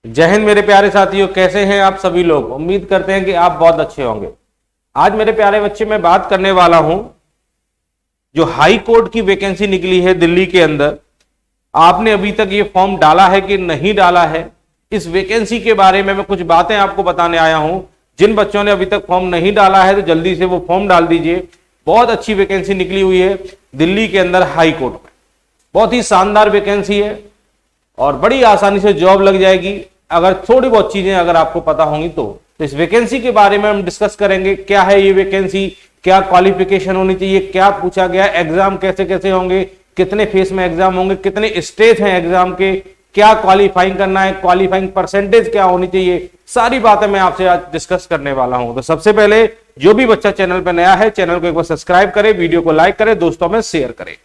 जय हिंद मेरे प्यारे साथियों, कैसे हैं आप सभी लोग। उम्मीद करते हैं कि आप बहुत अच्छे होंगे। आज मेरे प्यारे बच्चे मैं बात करने वाला हूं जो हाई कोर्ट की वैकेंसी निकली है दिल्ली के अंदर। आपने अभी तक ये फॉर्म डाला है कि नहीं डाला है, इस वैकेंसी के बारे में मैं कुछ बातें आपको बताने आया हूं। जिन बच्चों ने अभी तक फॉर्म नहीं डाला है तो जल्दी से वो फॉर्म डाल दीजिए। बहुत अच्छी वैकेंसी निकली हुई है दिल्ली के अंदर हाई कोर्ट में। बहुत ही शानदार वैकेंसी है और बड़ी आसानी से जॉब लग जाएगी अगर थोड़ी बहुत चीजें अगर आपको पता होंगी तो इस वैकेंसी के बारे में हम डिस्कस करेंगे। क्या है ये वैकेंसी, क्या क्वालिफिकेशन होनी चाहिए, क्या पूछा गया, एग्जाम कैसे कैसे होंगे, कितने फेस में एग्जाम होंगे, कितने स्टेज हैं एग्जाम के, क्या क्वालिफाइंग करना है, क्वालिफाइंग परसेंटेज क्या होनी चाहिए, सारी बातें मैं आपसे आज डिस्कस करने वाला हूं। तो सबसे पहले जो भी बच्चा चैनल पर नया है, चैनल को एक बार सब्सक्राइब करे, वीडियो को लाइक करे, दोस्तों में शेयर करे।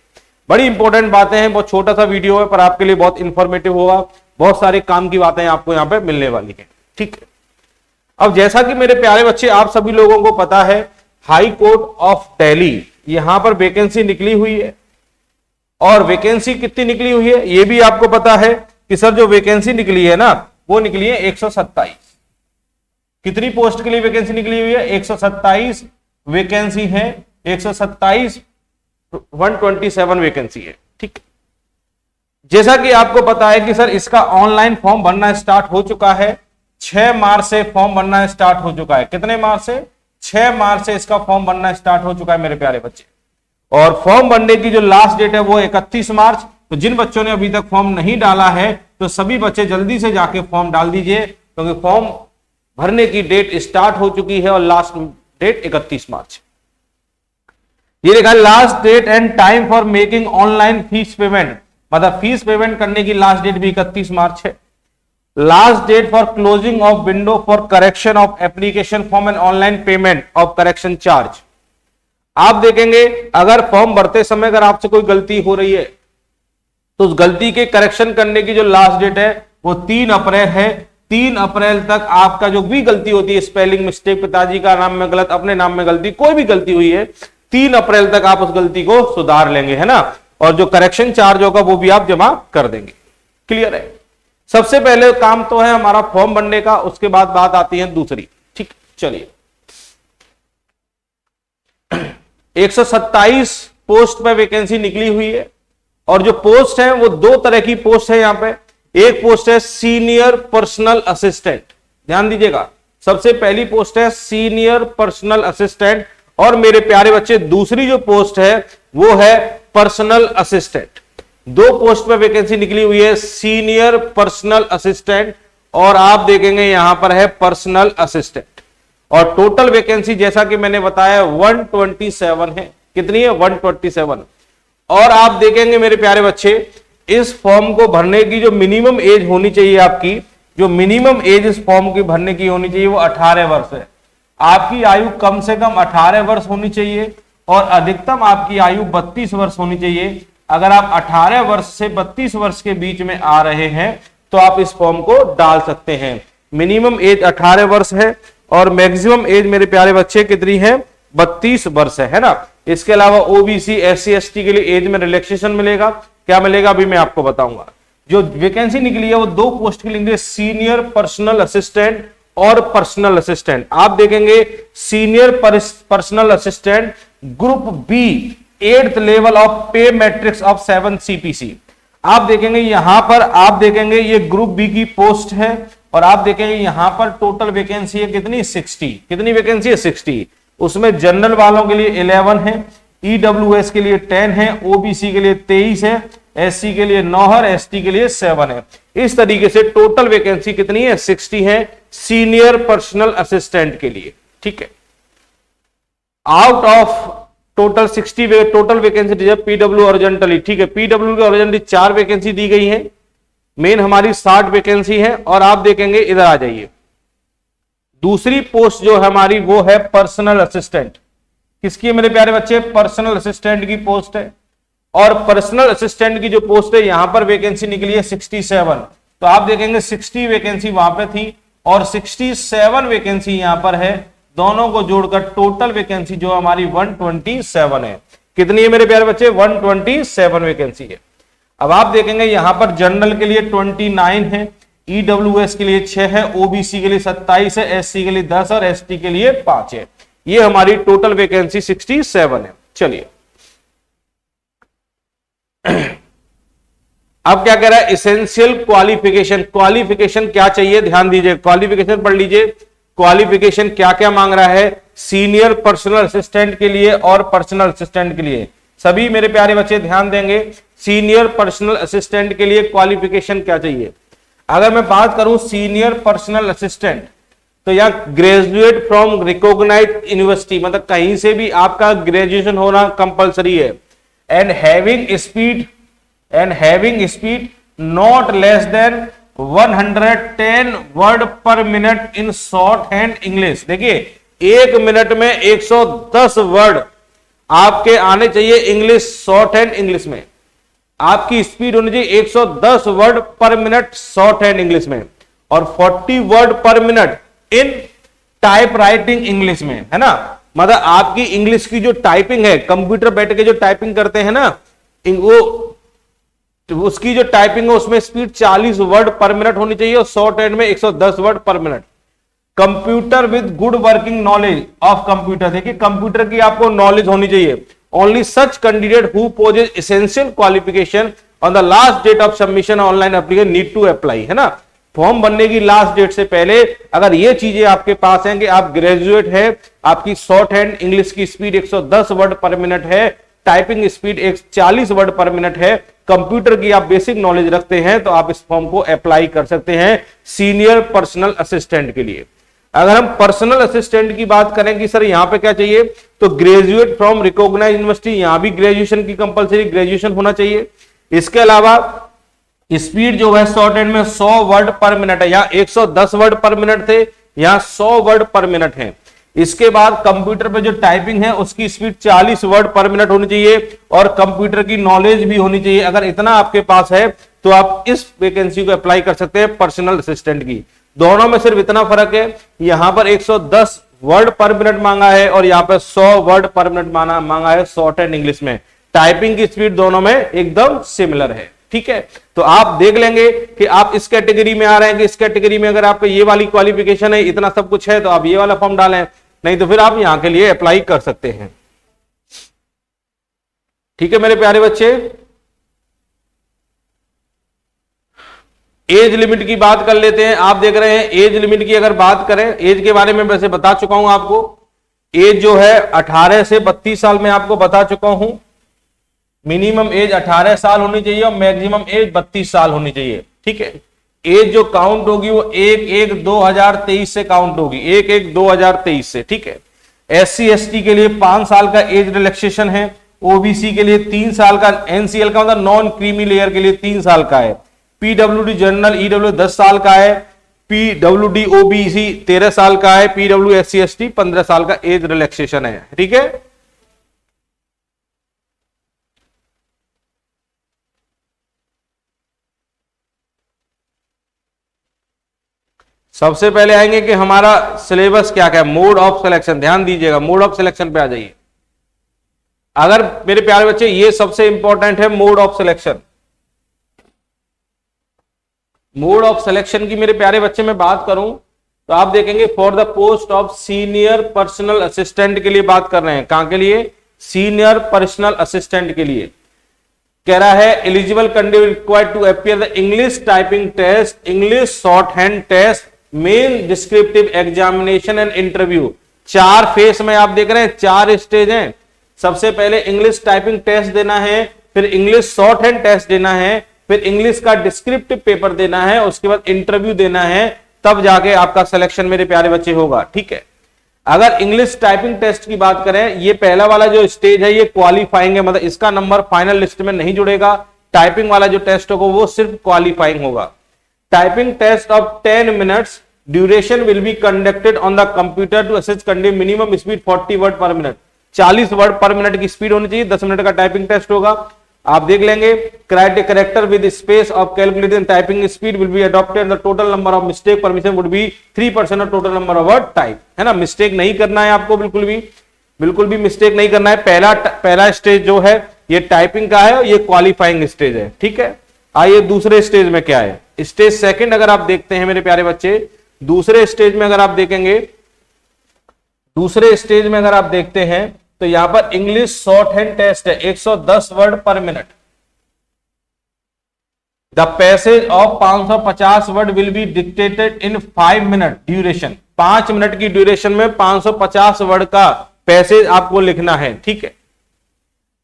बड़ी इंपॉर्टेंट बातें हैं, बहुत छोटा सा वीडियो है पर आपके लिए बहुत इंफॉर्मेटिव होगा। बहुत सारे काम की बातें आपको यहां पे मिलने वाली है। ठीक है, अब जैसा कि मेरे प्यारे बच्चे आप सभी लोगों को पता है, हाई कोर्ट ऑफ दिल्ली यहां पर वैकेंसी निकली हुई है। और वैकेंसी कितनी निकली हुई है ये भी आपको पता है कि सर जो वैकेंसी निकली है ना वो निकली है 127। कितनी पोस्ट के लिए वैकेंसी निकली हुई है? 127 वैकेंसी है। 127 127 वैकेंसी है। ठीक, जैसा कि आपको पता है कि सर इसका ऑनलाइन फॉर्म भरना स्टार्ट हो चुका है। 6 मार्च से फॉर्म भरना स्टार्ट हो चुका है। कितने मार्च से? 6 मार्च से इसका फॉर्म भरना स्टार्ट हो चुका है मेरे प्यारे बच्चे। और फॉर्म भरने की जो लास्ट डेट है वो 31 मार्च। तो जिन बच्चों ने अभी तक फॉर्म नहीं डाला है तो सभी बच्चे जल्दी से जाके फॉर्म डाल दीजिए, क्योंकि फॉर्म भरने की डेट स्टार्ट हो चुकी है और लास्ट डेट 31 मार्च। ये लिखा है last date and time for making online fees payment, मतलब फीस पेमेंट करने की लास्ट डेट भी 31 मार्च है। Last date for closing of window for correction of application form and online payment of correction charge. आप देखेंगे अगर form भरते समय अगर आपसे कोई गलती हो रही है तो उस गलती के करेक्शन करने की जो लास्ट डेट है वो 3 अप्रैल है। 3 अप्रैल तक आपका जो भी गलती होती है, स्पेलिंग मिस्टेक, पिताजी का नाम में गलत, अपने नाम में गलती, कोई भी गलती हुई है, 3 अप्रैल तक आप उस गलती को सुधार लेंगे, है ना। और जो करेक्शन चार्ज होगा वो भी आप जमा कर देंगे। क्लियर है? सबसे पहले काम तो है हमारा फॉर्म भरने का, उसके बाद बात आती है दूसरी। ठीक, चलिए 127 पोस्ट पे वैकेंसी निकली हुई है। और जो पोस्ट है वो 2 तरह की पोस्ट है यहां पे। एक पोस्ट है सीनियर पर्सनल असिस्टेंट, ध्यान दीजिएगा, सबसे पहली पोस्ट है सीनियर पर्सनल असिस्टेंट। और मेरे प्यारे बच्चे दूसरी जो पोस्ट है वो है पर्सनल असिस्टेंट। 2 पोस्ट पे वैकेंसी निकली हुई है, सीनियर पर्सनल असिस्टेंट और आप देखेंगे यहां पर है पर्सनल असिस्टेंट। और टोटल वैकेंसी जैसा कि मैंने बताया 127 है। कितनी है? 127। और आप देखेंगे मेरे प्यारे बच्चे इस फॉर्म को भरने की जो मिनिमम एज होनी चाहिए, आपकी जो मिनिमम एज इस फॉर्म की भरने की होनी चाहिए वो 18 वर्ष है। आपकी आयु कम से कम 18 वर्ष होनी चाहिए और अधिकतम आपकी आयु 32 वर्ष होनी चाहिए। अगर आप 18 वर्ष से 32 वर्ष के बीच में आ रहे हैं तो आप इस फॉर्म को डाल सकते हैं। मिनिमम एज 18 वर्ष है और मैक्सिमम एज मेरे प्यारे बच्चे कितनी है? 32 वर्ष है ना। इसके अलावा ओबीसी, एससी, एसटी के लिए एज में रिलैक्सेशन मिलेगा। क्या मिलेगा अभी मैं आपको बताऊंगा। जो वैकेंसी निकली है वो 2 पोस्ट के लिए, सीनियर पर्सनल असिस्टेंट और पर्सनल असिस्टेंट। आप देखेंगे senior personal assistant group B 8th level of pay matrix of 7 CPC। आप देखेंगे यहां पर, आप देखेंगे ये ग्रुप बी की पोस्ट है और आप देखेंगे यहां पर टोटल वैकेंसी है कितनी? 60। कितनी वैकेंसी है? 60। उसमें जनरल वालों के लिए 11 है, ईडब्ल्यूएस के लिए 10 है, ओबीसी के लिए 23 है, एससी के लिए 9 है, एसटी के लिए 7 है। इस तरीके से टोटल वैकेंसी कितनी है? 60 है सीनियर पर्सनल असिस्टेंट के लिए। ठीक है, out of total 60 total vacancy PW horizontally. ठीक है, पीडब्ल्यू के ओरिजेंटली 4 वैकेंसी दी गई है, मेन हमारी 60 वैकेंसी है। और आप देखेंगे इधर आ जाइए, दूसरी पोस्ट जो हमारी वो है पर्सनल असिस्टेंट। किसकी है मेरे प्यारे बच्चे? पर्सनल असिस्टेंट की पोस्ट है। और पर्सनल असिस्टेंट की जो पोस्ट है यहां पर वैकेंसी निकली है 67। तो आप देखेंगे 60 वैकेंसी वहां पे थी और 67 वैकेंसी यहां पर है। दोनों को जोड़कर टोटल वैकेंसी जो हमारी 127 है। कितनी है मेरे प्यारे बच्चे? 127 वैकेंसी है। अब आप देखेंगे यहां पर जनरल के लिए 29 है, ईडब्ल्यूएस के लिए 6 है, ओबीसी के लिए 27 है, एससी के लिए 10 और एसटी के लिए 5 है। ये हमारी टोटल वैकेंसी 67 है। चलिए अब क्या कह रहा है, इसेंशियल क्वालिफिकेशन। क्वालिफिकेशन क्या चाहिए, ध्यान दीजिए, क्वालिफिकेशन पढ़ लीजिए। क्वालिफिकेशन क्या क्या मांग रहा है, सीनियर पर्सनल असिस्टेंट के लिए और पर्सनल असिस्टेंट के लिए। सभी मेरे प्यारे बच्चे ध्यान देंगे, सीनियर पर्सनल असिस्टेंट के लिए क्वालिफिकेशन क्या चाहिए। अगर मैं बात करूं सीनियर पर्सनल असिस्टेंट, तो यहां ग्रेजुएट फ्रॉम रिकॉग्नाइज्ड यूनिवर्सिटी, मतलब कहीं से भी आपका ग्रेजुएशन होना कंपलसरी है। And having speed not less than 110 word per minute in short hand English. देखिए, एक मिनट में 110 वर्ड आपके आने चाहिए इंग्लिश, शॉर्ट हैंड इंग्लिश में। आपकी स्पीड होनी चाहिए 110 word per minute short hand English में, और 40 word per minute in type writing English में, है ना। मतलब आपकी इंग्लिश की जो टाइपिंग है, कंप्यूटर बैठ के जो टाइपिंग करते हैं ना, वो उसकी जो टाइपिंग है उसमें स्पीड 40 वर्ड पर मिनट होनी चाहिए, और शॉर्ट हैंड में 110 word per minute. Computer with good working knowledge of computer, देखिए कंप्यूटर की आपको नॉलेज होनी चाहिए। Only such candidate who possess essential qualification on the last date of submission online application need to apply, है ना। Form बनने की last date से पहले अगर ये चीजें आपके पास हैं कि आप ग्रेजुएट है, आपकी शॉर्ट हैंड इंग्लिश की स्पीड 110 वर्ड पर मिनट है, typing speed 140 word per minute है, कंप्यूटर की आप बेसिक नॉलेज रखते हैं, तो आप इस फॉर्म को अप्लाई कर सकते हैं सीनियर पर्सनल असिस्टेंट के लिए। अगर हम पर्सनल असिस्टेंट की बात करें कि सर यहां पे क्या चाहिए, तो ग्रेजुएट फ्रॉम रिकॉग्नाइज्ड यूनिवर्सिटी, यहां भी ग्रेजुएशन की कंपलसरी ग्रेजुएशन होना चाहिए। इसके अलावा स्पीड जो है शॉर्ट हैंड में 100 वर्ड पर मिनट है, यहां 110 वर्ड पर मिनट थे, यहां 100 वर्ड पर मिनट है। इसके बाद कंप्यूटर पे जो टाइपिंग है उसकी स्पीड 40 वर्ड पर मिनट होनी चाहिए, और कंप्यूटर की नॉलेज भी होनी चाहिए। अगर इतना आपके पास है तो आप इस वैकेंसी को अप्लाई कर सकते हैं पर्सनल असिस्टेंट की। दोनों में सिर्फ इतना फर्क है, यहां पर 110 वर्ड पर मिनट मांगा है और यहां पर 100 वर्ड पर मिनट मांगा है शॉर्ट हैंड इंग्लिश में। टाइपिंग की स्पीड दोनों में एकदम सिमिलर है, ठीक है। तो आप देख लेंगे कि आप इस कैटेगरी में आ रहे हैं कि इस कैटेगरी में अगर आपको ये वाली क्वालिफिकेशन है, इतना सब कुछ है, तो आप ये वाला फॉर्म डालें, नहीं तो फिर आप यहां के लिए अप्लाई कर सकते हैं। ठीक है मेरे प्यारे बच्चे, एज लिमिट की बात कर लेते हैं। आप देख रहे हैं एज लिमिट की अगर बात करें, एज के बारे में वैसे बता चुका हूं आपको। एज जो है 18 से 32 साल में आपको बता चुका हूं। मिनिमम एज 18 साल होनी चाहिए और मैक्सिमम एज 32 साल होनी चाहिए, ठीक है। एज जो काउंट होगी वो 1/1/2023 से काउंट होगी, 1/1/2023 से, ठीक है। SC ST के लिए 5 साल का एज रिलैक्सेशन है, ओबीसी के लिए 3 साल का, एनसीएल का मतलब नॉन क्रीमी लेयर के लिए 3 साल का है, पीडब्ल्यूडी जनरल ईडब्ल्यू 10 साल का है, पीडब्ल्यूडी ओबीसी 13 साल का है, पीडब्ल्यू SC ST 15 साल का एज रिलैक्सेशन है, ठीक है। सबसे पहले आएंगे कि हमारा सिलेबस क्या क्या है, मोड ऑफ सिलेक्शन। ध्यान दीजिएगा, मोड ऑफ सिलेक्शन पे आ जाइए। अगर मेरे प्यारे बच्चे ये सबसे इंपॉर्टेंट है mode of selection. Mode of selection की मेरे प्यारे बच्चे मैं बात करूं तो आप देखेंगे for the post of senior personal assistant के लिए बात कर रहे हैं। कहां के लिए, सीनियर पर्सनल असिस्टेंट के लिए कह रहा है eligible candidate required to appear the English typing test, English shorthand test, main descriptive examination and interview. 4 phase में आप देख रहे हैं, 4 स्टेज हैं। सबसे पहले इंग्लिश टाइपिंग टेस्ट देना है, फिर इंग्लिश शॉर्ट हैंड टेस्ट देना है, फिर इंग्लिश का डिस्क्रिप्टिव पेपर देना है, उसके बाद इंटरव्यू देना है, तब जाके आपका सिलेक्शन मेरे प्यारे बच्चे होगा, ठीक है। अगर इंग्लिश टाइपिंग टेस्ट की बात करें, ये पहला वाला जो स्टेज है ये क्वालिफाइंग है, मतलब इसका नंबर फाइनल लिस्ट में नहीं जुड़ेगा। टाइपिंग वाला जो टेस्ट होगा वो सिर्फ क्वालिफाइंग होगा। Typing test of 10 minutes duration will be conducted on the computer to assist conduct minimum speed 40 word per minute. 40 word per minute की स्पीड होनी चाहिए। 10 मिनट का टाइपिंग टेस्ट होगा, आप देख लेंगे। Character with space of calculating typing speed will be adopted. The total number of mistake permission would be 3% of total number of word type, है ना। मिस्टेक नहीं करना है आपको, बिल्कुल भी मिस्टेक नहीं करना है। पहला स्टेज जो है ये टाइपिंग का है और ये क्वालिफाइंग स्टेज है, ठीक है। आइए दूसरे स्टेज में क्या है, स्टेज सेकंड अगर आप देखते हैं मेरे प्यारे बच्चे, दूसरे स्टेज में अगर आप देखेंगे, दूसरे स्टेज में अगर आप देखते हैं तो यहां पर इंग्लिश शॉर्ट हैंड टेस्ट है 110 word per minute. The passage of 550 word will be dictated in 5 minute duration. 5 minute की ड्यूरेशन में 550 वर्ड का पैसेज आपको लिखना है, ठीक है।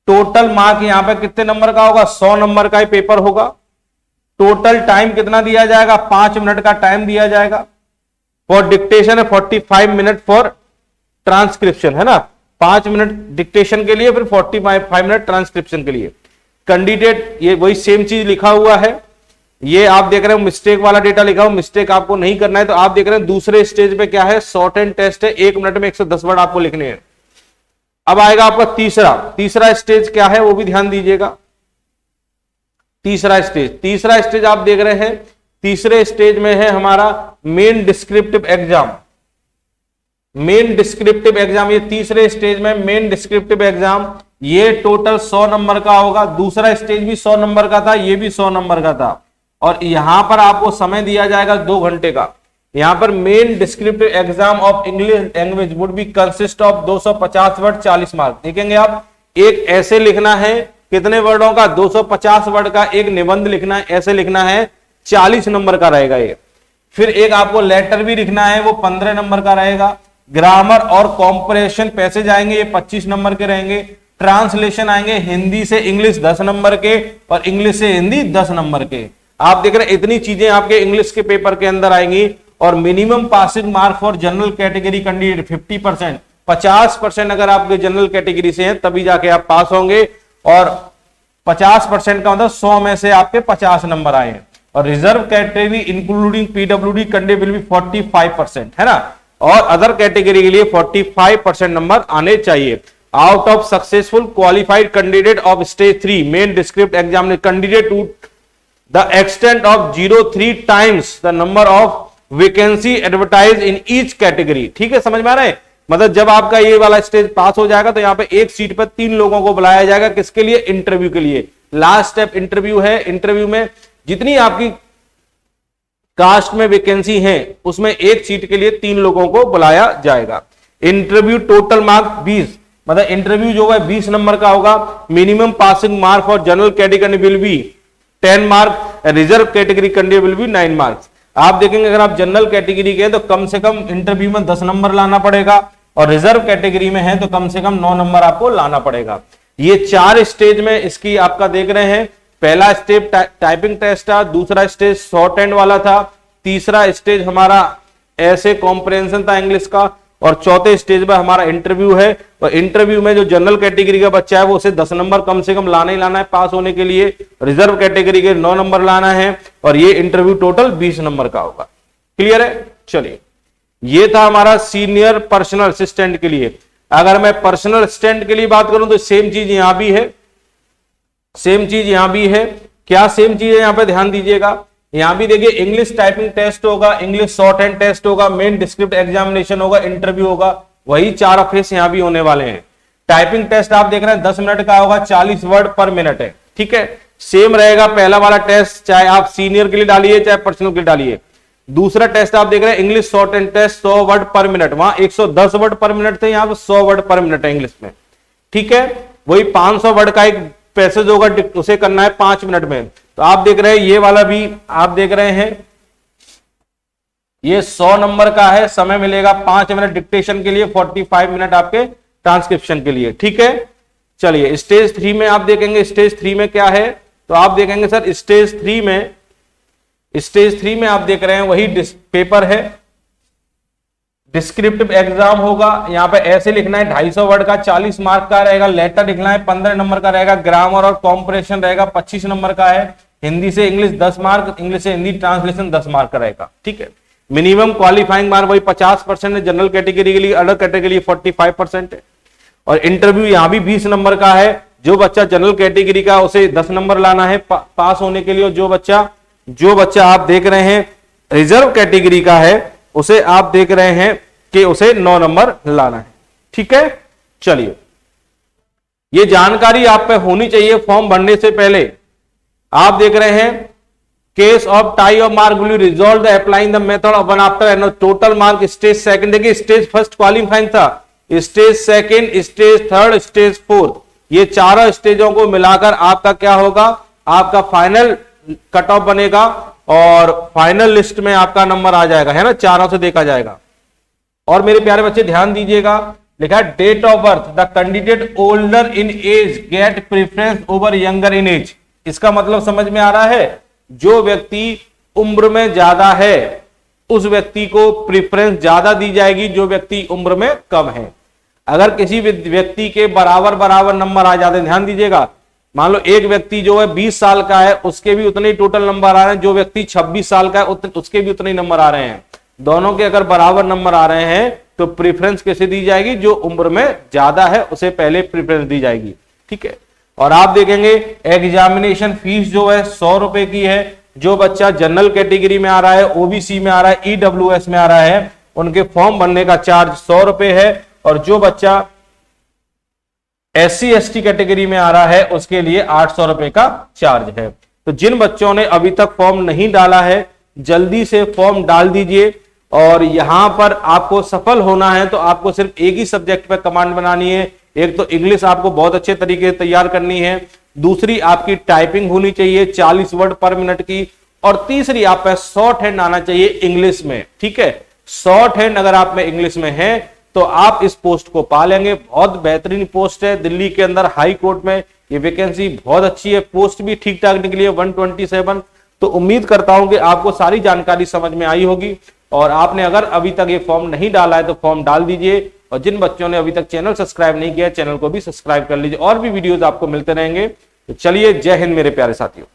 टोटल मार्क यहां पे कितने नंबर का होगा? 100 नंबर का ही पेपर होगा। टोटल टाइम कितना दिया जाएगा? 5 मिनट का टाइम दिया जाएगा। फॉर डिक्टेशन है 45 मिनट फॉर ट्रांसक्रिप्शन, है ना। 5 मिनट डिक्टेशन के लिए, फिर 45 मिनट ट्रांसक्रिप्शन के लिए। कैंडिडेट, ये वही सेम चीज लिखा हुआ है। ये आप देख रहे हो मिस्टेक वाला डेटा लिखा हो, मिस्टेक आपको नहीं करना है। तो आप देख रहे हैं दूसरे स्टेज पे क्या है? शॉर्ट हैंड टेस्ट है, 1 मिनट में 110 वर्ड आपको लिखने हैं। अब आएगा आपका तीसरा स्टेज क्या है वो भी ध्यान दीजिएगा। तीसरा स्टेज आप देख रहे हैं, तीसरे स्टेज में है हमारा main descriptive exam. Main descriptive exam, ये तीसरे स्टेज में मेन डिस्क्रिप्टिव एग्जाम, ये टोटल 100 नंबर का होगा। दूसरा स्टेज भी 100 नंबर का था, ये भी 100 नंबर का था। और यहां पर आपको समय दिया जाएगा 2 घंटे का। यहां पर main descriptive exam of English language would be consist of 250 word 40 mark. देखेंगे आप, एक ऐसे लिखना है कितने वर्डों का? 250 वर्ड का एक निबंध लिखना है, ऐसे लिखना है, 40 नंबर का रहेगा ये। फिर एक आपको लेटर भी लिखना है, वो 15 नंबर का रहेगा। ग्रामर और कॉम्परेशन पैसेज आएंगे, ये 25 नंबर के रहेंगे। ट्रांसलेशन आएंगे हिंदी से इंग्लिश 10 नंबर के और इंग्लिश से हिंदी 10 नंबर के। आप देख रहे हैं इतनी चीजें आपके इंग्लिश के पेपर के अंदर आएंगी। और minimum passing mark for general category candidate 50%, 50% अगर आपके जनरल कैटेगरी से हैं तभी जाके आप पास होंगे। और 50% का मतलब 100 में से आपके 50 नंबर आए हैं। और reserve category including PWD candidate will be 45%, है ना। और अदर कैटेगरी के लिए 45% नंबर आने चाहिए। Out of successful qualified candidate of stage 3 main descript exam candidate to the extent of 0.3 times the number of vacancy advertise in each category. ठीक है, समझ में आ रहा है? मतलब जब आपका ये वाला स्टेज पास हो जाएगा तो यहां पे एक सीट पर 3 लोगों को बुलाया जाएगा। किसके लिए? इंटरव्यू के लिए। लास्ट स्टेप इंटरव्यू है। इंटरव्यू में जितनी आपकी कास्ट में वैकेंसी है उसमें एक सीट के लिए 3 लोगों को बुलाया जाएगा। इंटरव्यू टोटल मार्क 20, मतलब इंटरव्यू जो है 20 नंबर का होगा। Minimum passing mark for general category will be 10 mark, reserve category candidate will be 9 marks. आप देखेंगे अगर आप जनरल कैटेगरी के हैं तो कम से कम इंटरव्यू में 10 नंबर लाना पड़ेगा और रिजर्व कैटेगरी में है तो कम से कम 9 नंबर आपको लाना पड़ेगा। ये 4 स्टेज में इसकी आपका देख रहे हैं। पहला स्टेप टाइपिंग टेस्ट था, दूसरा स्टेज शॉर्ट हैंड वाला था, तीसरा स्टेज हमारा ऐसे कॉम्प्रिहेंशन था इंग्लिश का, और चौथे स्टेज में हमारा इंटरव्यू है। और इंटरव्यू में जो जनरल कैटेगरी का बच्चा है वो उसे 10 नंबर कम से कम लाना ही लाना है पास होने के लिए। रिजर्व कैटेगरी के 9 नंबर लाना है और ये इंटरव्यू टोटल 20 नंबर का होगा। क्लियर है? चलिए, ये था हमारा सीनियर पर्सनल असिस्टेंट के लिए। अगर मैं पर्सनल असिस्टेंट के लिए बात करूं तो सेम चीज यहां भी है, सेम चीज यहां भी है। क्या सेम चीज है? यहां पे ध्यान दीजिएगा। यहां भी देखिए इंग्लिश टाइपिंग टेस्ट होगा, इंग्लिश शॉर्ट हैंड टेस्ट होगा, मेन डिस्क्रिप्ट एग्जामिनेशन होगा, इंटरव्यू होगा। वही 4 ऑफिस यहां भी होने वाले हैं। टाइपिंग टेस्ट आप देख रहे हैं 10 मिनट का होगा, 40 वर्ड पर मिनट है। ठीक है, सेम रहेगा पहला वाला टेस्ट, चाहे आप सीनियर के लिए डालिए चाहे पर्सनल के लिए डालिए। दूसरा टेस्ट आप देख रहे हैं English shorthand test 100 word per minute, वहां 110 वर्ड पर मिनट थे, यहां पर 100 वर्ड पर मिनट है इंग्लिश में। ठीक है, वही 500 वर्ड का एक पैसेज होगा, उसे करना है 5 मिनट में। तो आप देख रहे हैं ये वाला भी आप देख रहे हैं, ये 100 नंबर का है। समय मिलेगा 5 मिनट डिक्टेशन के लिए, 45 मिनट आपके ट्रांसक्रिप्शन के लिए। ठीक है, चलिए स्टेज 3 में आप देखेंगे। स्टेज 3 में क्या है? तो आप देखेंगे सर स्टेज 3 में आप देख रहे हैं वही पेपर है, डिस्क्रिप्टिव एग्जाम होगा। यहां पे ऐसे लिखना है 250 वर्ड का, 40 मार्क का रहेगा। लेटर लिखना है 15 नंबर का रहेगा। ग्रामर और कॉम्प्रिहेंशन रहेगा 25 नंबर का है। हिंदी से इंग्लिश 10 मार्क, इंग्लिश से हिंदी ट्रांसलेशन 10 मार्क का रहेगा। ठीक है, मिनिमम क्वालिफाइंग मार्क वही 50% है जनरल कैटेगरी के लिए, अदर कैटेगरी के लिए 45% है। और इंटरव्यू यहां भी 20 नंबर का है। जो बच्चा जनरल कैटेगरी का उसे 10 नंबर लाना है पास होने के लिए, और जो बच्चा आप देख रहे हैं रिजर्व कैटेगरी का है उसे आप देख रहे हैं कि उसे 9 नंबर लाना है। ठीक है, चलिए ये जानकारी आप पे होनी चाहिए फॉर्म भरने से पहले। आप देख रहे हैं case of tie of mark will resolve the applying the method of one after and total mark stage second. देखिए स्टेज फर्स्ट क्वालिफाइंग था, stage second, stage third, stage fourth, ये चारों स्टेजों को मिलाकर आपका क्या होगा, आपका फाइनल कट ऑफ बनेगा और फाइनल लिस्ट में आपका नंबर आ जाएगा, है ना, चारों से देखा जाएगा। और मेरे प्यारे बच्चे ध्यान दीजिएगा, लिखा है date of birth, the candidate older in age get preference over younger in age. इसका मतलब समझ में आ रहा है, जो व्यक्ति उम्र में ज्यादा है उस व्यक्ति को प्रेफरेंस ज्यादा दी जाएगी जो व्यक्ति उम्र में कम है। अगर किसी व्यक्ति के बराबर बराबर नंबर आ जाते हैं, ध्यान दीजिएगा, मान लो एक व्यक्ति जो है 20 साल का है उसके भी उतने ही टोटल नंबर आ रहे हैं, जो व्यक्ति 26 साल का है उसके भी उतने ही नंबर आ रहे हैं, दोनों के अगर बराबर नंबर आ रहे हैं तो प्रेफरेंस कैसे दी जाएगी, जो उम्र में ज्यादा है उसे पहले प्रेफरेंस दी जाएगी, ठीक है। और आप देखेंगे एग्जामिनेशन फीस जो है 100 रुपए की है। जो बच्चा जनरल कैटेगरी में आ रहा है, ओबीसी में आ रहा है, ईडब्ल्यूएस में आ रहा है, उनके फॉर्म भरने का चार्ज 100 रुपए है। और जो बच्चा SC ST कैटेगरी में आ रहा है उसके लिए 800 रुपए का चार्ज है। तो जिन बच्चों ने अभी तक फॉर्म नहीं डाला है जल्दी से फॉर्म डाल दीजिए। और यहां पर आपको सफल होना है तो आपको सिर्फ एक ही सब्जेक्ट पर कमांड बनानी है। एक तो इंग्लिश आपको बहुत अच्छे तरीके से तैयार करनी है, दूसरी आपकी टाइपिंग होनी चाहिए 40 वर्ड पर मिनट की, और तीसरी आप पे शॉर्ट हैंड आना चाहिए इंग्लिश में, ठीक है। शॉर्ट हैंड अगर आप में इंग्लिश में है तो आप इस पोस्ट को पा लेंगे। बहुत बेहतरीन पोस्ट है दिल्ली के अंदर हाई कोर्ट में, ये वैकेंसी बहुत अच्छी है, पोस्ट भी ठीक ठाक निकली है 127। तो उम्मीद करता हूं कि आपको सारी जानकारी समझ में आई होगी। और आपने अगर अभी तक ये फॉर्म नहीं डाला है तो फॉर्म डाल दीजिए। और जिन बच्चों ने अभी तक चैनल सब्सक्राइब नहीं किया चैनल को भी सब्सक्राइब कर लीजिए, और भी वीडियोस आपको मिलते रहेंगे। तो चलिए, जय हिंद मेरे प्यारे साथियों।